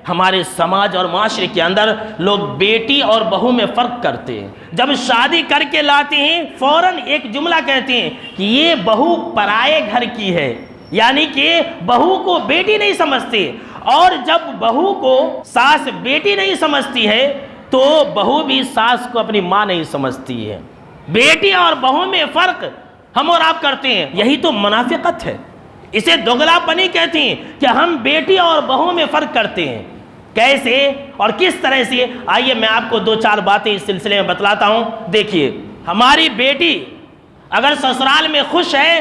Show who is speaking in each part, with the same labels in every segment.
Speaker 1: ہمارے سماج اور معاشرے کے اندر لوگ بیٹی اور بہو میں فرق کرتے ہیں. جب شادی کر کے لاتے ہیں فوراً ایک جملہ کہتے ہیں کہ یہ بہو پرائے گھر کی ہے، یعنی کہ بہو کو بیٹی نہیں سمجھتے. اور جب بہو کو ساس بیٹی نہیں سمجھتی ہے تو بہو بھی ساس کو اپنی ماں نہیں سمجھتی ہے. بیٹی اور بہو میں فرق ہم اور آپ کرتے ہیں، یہی تو منافقت ہے. اسے دوگلا پنی کہتے ہیں کہ ہم بیٹی اور بہو میں فرق کرتے ہیں. کیسے اور کس طرح سے؟ آئیے میں آپ کو دو چار باتیں اس سلسلے میں بتلاتا ہوں. دیکھیے، ہماری بیٹی اگر سسرال میں خوش ہے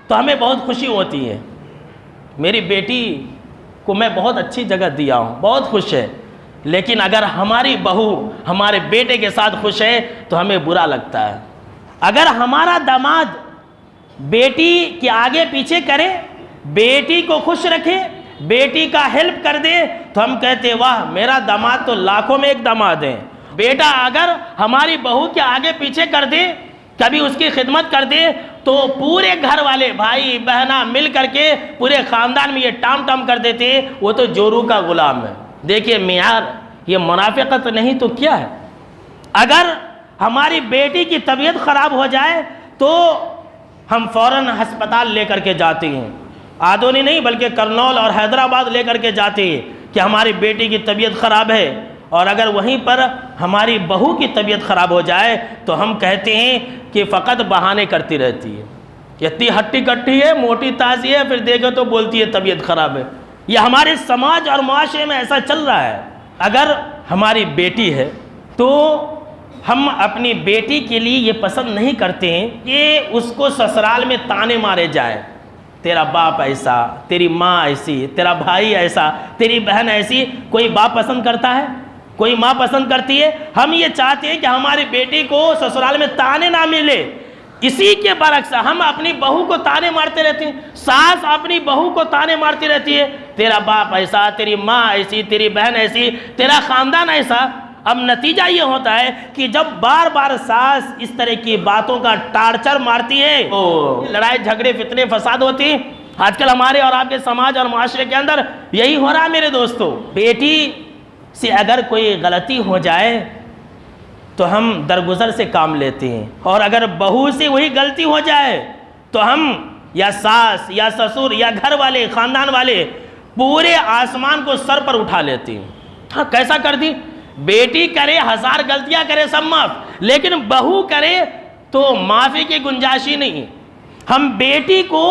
Speaker 1: تو ہمیں بہت خوشی ہوتی ہے. میری بیٹی کو میں بہت اچھی جگہ دیا ہوں، بہت خوش ہے. لیکن اگر ہماری بہو ہمارے بیٹے کے ساتھ خوش ہے تو ہمیں برا لگتا ہے. اگر ہمارا داماد بیٹی کے آگے پیچھے کرے، بیٹی کو خوش رکھے، بیٹی کا ہیلپ کر دے تو ہم کہتے واہ میرا داماد تو لاکھوں میں ایک داماد ہے. بیٹا اگر ہماری بہو کے آگے پیچھے کر دے، کبھی اس کی خدمت کر دے تو پورے گھر والے بھائی بہنا مل کر کے پورے خاندان میں یہ ٹام ٹام کر دیتے وہ تو جورو کا غلام ہے. دیکھیے معیار، یہ منافقت نہیں تو کیا ہے؟ اگر ہماری بیٹی کی طبیعت خراب ہو جائے تو ہم فوراً ہسپتال لے کر کے جاتے ہیں. آدونی نہیں بلکہ کرنول اور حیدرآباد لے کر کے جاتے ہیں کہ ہماری بیٹی کی طبیعت خراب ہے. اور اگر وہیں پر ہماری بہو کی طبیعت خراب ہو جائے تو ہم کہتے ہیں کہ فقط بہانے کرتی رہتی ہے، اتنی ہٹی کٹی ہے، موٹی تازی ہے، پھر دیکھو تو بولتی ہے طبیعت خراب ہے. یہ ہمارے سماج اور معاشرے میں ایسا چل رہا ہے. اگر ہماری بیٹی ہے تو ہم اپنی بیٹی کے لیے یہ پسند نہیں کرتے ہیں کہ اس کو سسرال میں تانے مارے جائے، تیرا باپ ایسا، تیری ماں ایسی، تیرا بھائی ایسا، تیری بہن ایسی. کوئی باپ پسند کرتا ہے؟ کوئی ماں پسند کرتی ہے؟ ہم یہ چاہتے ہیں کہ ہماری بیٹی کو سسرال میں تانے نہ ملے. اسی کے برعکس ہم اپنی بہو کو تانے مارتے رہتے ہیں. ساس اپنی بہو کو تانے مارتی رہتی ہے، تیرا باپ ایسا، تیری ماں ایسی، تیری بہن ایسی، تیرا خاندان ایسا. اب نتیجہ یہ ہوتا ہے کہ جب بار بار ساس اس طرح کی باتوں کا ٹارچر مارتی ہے تو لڑائی جھگڑے فتنے فساد ہوتی ہیں. آج کل ہمارے اور آپ کے سماج اور معاشرے کے اندر یہی ہو رہا ہے میرے دوستو. بیٹی سے اگر کوئی غلطی ہو جائے تو ہم درگزر سے کام لیتے ہیں، اور اگر بہو سے وہی غلطی ہو جائے تو ہم یا ساس یا سسر یا گھر والے خاندان والے پورے آسمان کو سر پر اٹھا لیتے ہیں. ہاں کیسا کر دی؟ بیٹی کرے 1000 غلطیاں کرے سب معاف، لیکن بہو کرے تو معافی کی گنجائش ہی نہیں. ہم بیٹی کو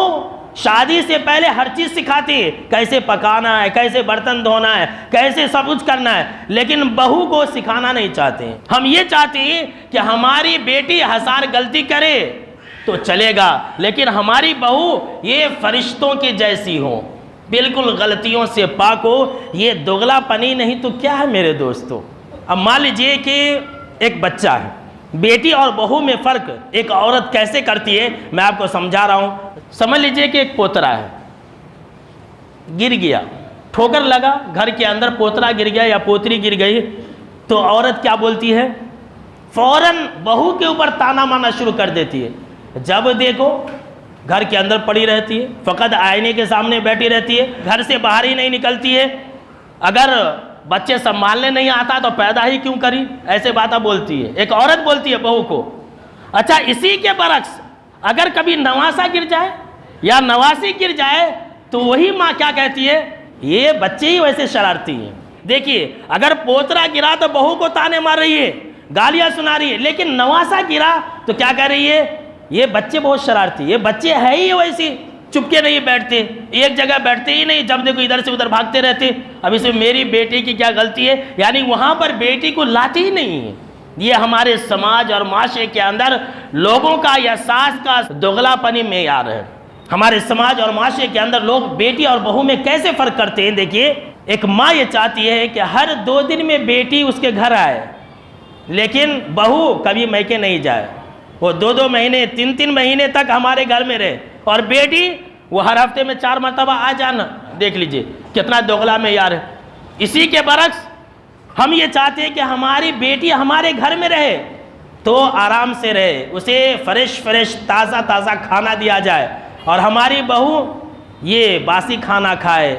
Speaker 1: شادی سے پہلے ہر چیز سکھاتے ہیں، کیسے پکانا ہے، کیسے برتن دھونا ہے، کیسے سب کچھ کرنا ہے، لیکن بہو کو سکھانا نہیں چاہتے ہیں. ہم یہ چاہتے ہیں کہ ہماری بیٹی 1000 غلطی کرے تو چلے گا، لیکن ہماری بہو یہ فرشتوں کی جیسی ہو، بالکل غلطیوں سے پاک ہو. یہ دوگلا پنی نہیں تو کیا ہے میرے دوستو؟ اب مان لیجئے کہ ایک بچہ ہے. بیٹی اور بہو میں فرق ایک عورت کیسے کرتی ہے میں آپ کو سمجھا رہا ہوں. سمجھ لیجئے کہ ایک پوترا ہے، گر گیا، ٹھوکر لگا، گھر کے اندر پوترا گر گیا یا پوتری گر گئی تو عورت کیا بولتی ہے؟ فوراً بہو کے اوپر تانا مارنا شروع کر دیتی ہے. جب دیکھو گھر کے اندر پڑی رہتی ہے، فقط آئینے کے سامنے بیٹھی رہتی ہے، گھر سے باہر ہی نہیں نکلتی ہے. اگر بچے سنبھالنے نہیں آتا تو پیدا ہی کیوں کری، ایسے باتیں بولتی ہے. ایک عورت بولتی ہے بہو کو. اچھا اسی کے برعکس اگر کبھی نواسا گر جائے یا نواسی گر جائے تو وہی ماں کیا کہتی ہے؟ یہ بچے ہی ویسے شرارتی ہیں. دیکھیے اگر پوترا گرا تو بہو کو تانے مار رہی ہے، گالیاں سنا رہی ہے، لیکن نواسا گرا تو کیا کہہ رہی ہے؟ یہ بچے بہت شرارتی، یہ بچے ہے ہی ویسی، چپکے نہیں بیٹھتے، ایک جگہ بیٹھتے ہی نہیں، جب دیکھو ادھر سے ادھر بھاگتے رہتے. اب اس میں میری بیٹی کی کیا غلطی ہے؟ یعنی وہاں پر بیٹی کو لاتی ہی نہیں ہے. یہ ہمارے سماج اور معاشرے کے اندر لوگوں کا یا ساس کا دوگلا پنی معیار ہے. ہمارے سماج اور معاشرے کے اندر لوگ بیٹی اور بہو میں کیسے فرق کرتے ہیں. دیکھیے ایک ماں یہ چاہتی ہے کہ ہر 2 دن میں بیٹی اس کے گھر آئے، لیکن بہو کبھی میکے نہیں جائے، وہ 2 مہینے 3 مہینے تک ہمارے گھر میں رہے، اور بیٹی وہ ہر ہفتے میں 4 مرتبہ آ جانا. دیکھ لیجئے کتنا دوگلا معیار ہے. اسی کے برعکس ہم یہ چاہتے ہیں کہ ہماری بیٹی ہمارے گھر میں رہے تو آرام سے رہے، اسے فریش تازہ کھانا دیا جائے، اور ہماری بہو یہ باسی کھانا کھائے.